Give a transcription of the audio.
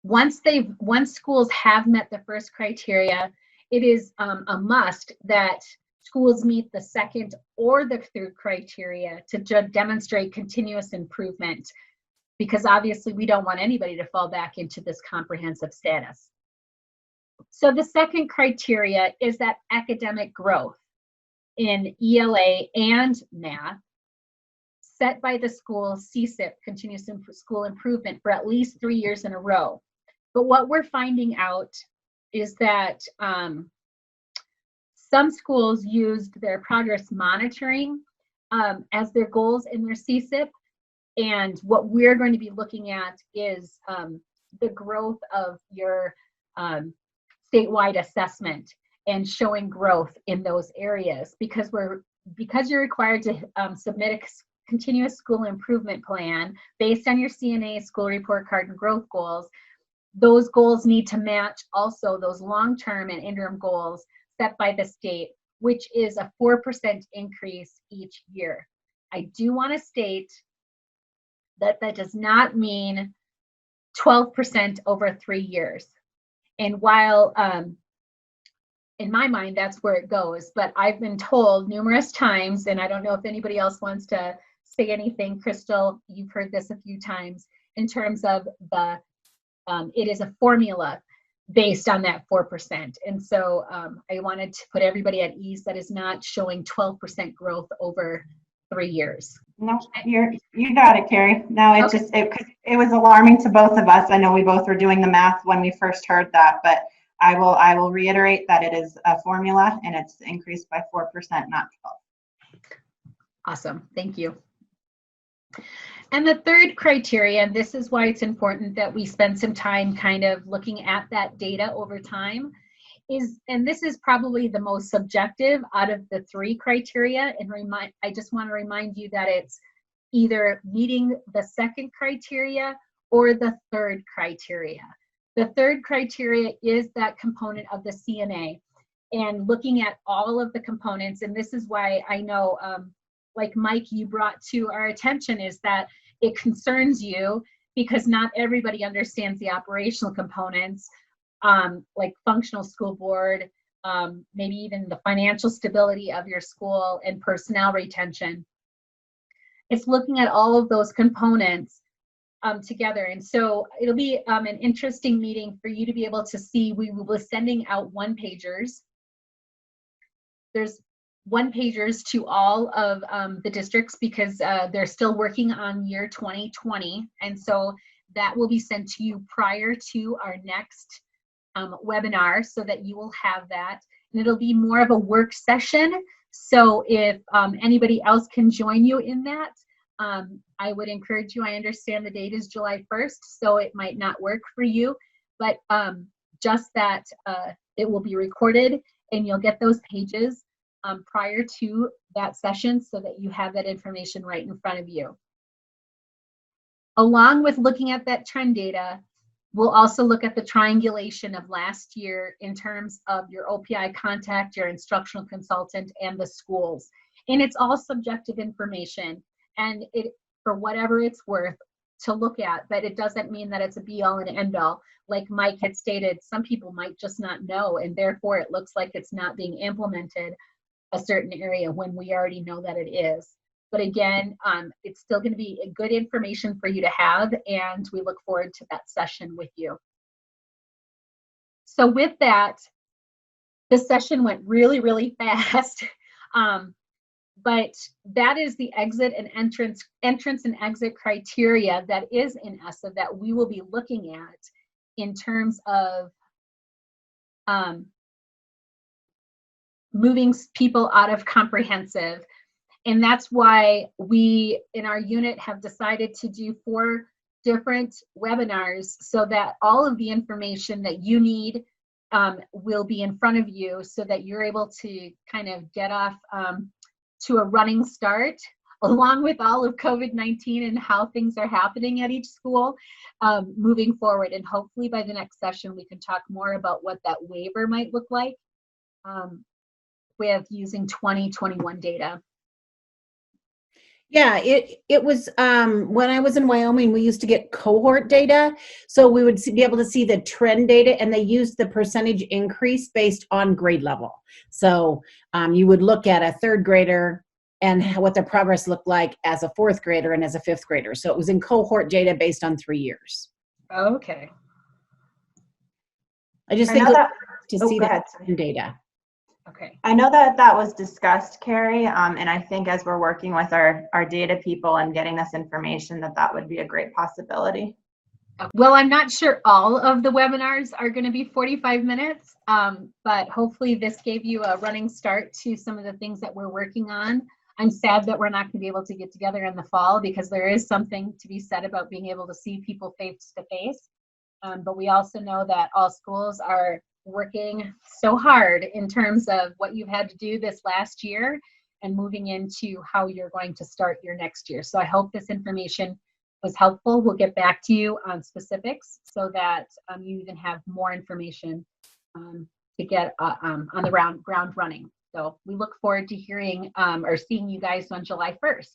once schools have met the first criteria, it is a must that schools meet the second or the third criteria to demonstrate continuous improvement, because obviously we don't want anybody to fall back into this comprehensive status. So the second criteria is that academic growth in ELA and math set by the school CSIP, continuous school improvement, for at least 3 years in a row. But what we're finding out is that some schools used their progress monitoring as their goals in their CSIP. And what we're going to be looking at is the growth of your statewide assessment and showing growth in those areas, because you're required to submit a continuous school improvement plan based on your CNA, school report card, and growth goals. Those goals need to match also those long-term and interim goals set by the state, which is a 4% increase each year. I do want to state that that does not mean 12% over 3 years. And while in my mind, that's where it goes, but I've been told numerous times, and I don't know if anybody else wants to say anything, Crystal, you've heard this a few times, in terms of the, it is a formula based on that 4%. And so I wanted to put everybody at ease that is not showing 12% growth over 3 years. No, you got it, Carrie. No, it okay. It was alarming to both of us. I know we both were doing the math when we first heard that, but I will reiterate that it is a formula and it's increased by 4%, not 12. Awesome, thank you. And the third criteria, and this is why it's important that we spend some time kind of looking at that data over time, is, and this is probably the most subjective out of the 3 criteria, and I just want to remind you that it's either meeting the second criteria or the third criteria. The third criteria is that component of the CNA, and looking at all of the components, and this is why I know, like Mike, you brought to our attention, is that it concerns you because not everybody understands the operational components, like functional school board, maybe even the financial stability of your school and personnel retention. It's looking at all of those components together. And so it'll be an interesting meeting for you to be able to see. We will be sending out one-pagers. There's one-pagers to all of the districts because they're still working on year 2020. And so that will be sent to you prior to our next webinar so that you will have that. And it'll be more of a work session. So if anybody else can join you in that, I would encourage you. I understand the date is July 1st, so it might not work for you, but just that it will be recorded and you'll get those pages prior to that session so that you have that information right in front of you. Along with looking at that trend data, we'll also look at the triangulation of last year in terms of your OPI contact, your instructional consultant, and the schools. And it's all subjective information, and it, for whatever it's worth, to look at, but it doesn't mean that it's a be-all and end-all. Like Mike had stated, some people might just not know, and therefore it looks like it's not being implemented a certain area when we already know that it is. But again, it's still going to be good information for you to have, and we look forward to that session with you. So with that, this session went really, really fast. But that is the exit and entrance and exit criteria that is in ESSA that we will be looking at in terms of moving people out of comprehensive. And that's why we in our unit have decided to do 4 different webinars so that all of the information that you need will be in front of you so that you're able to kind of get off to a running start, along with all of COVID-19 and how things are happening at each school moving forward. And hopefully by the next session, we can talk more about what that waiver might look like with using 2021 data. Yeah, it was when I was in Wyoming, we used to get cohort data. So we would be able to see the trend data, and they used the percentage increase based on grade level. So you would look at a third grader and what their progress looked like as a fourth grader and as a fifth grader. So it was in cohort data based on 3 years. Okay. I just I think know that. to Oh, see go that ahead. Sorry. data. Okay. I know that that was discussed, Carrie, and I think as we're working with our data people and getting this information, that would be a great possibility. Well, I'm not sure all of the webinars are going to be 45 minutes, but hopefully this gave you a running start to some of the things that we're working on. I'm sad that we're not going to be able to get together in the fall, because there is something to be said about being able to see people face to face. But we also know that all schools are working so hard in terms of what you've had to do this last year and moving into how you're going to start your next year. So I hope this information was helpful. We'll get back to you on specifics so that you even have more information to get on the ground running. So we look forward to hearing or seeing you guys on July 1st.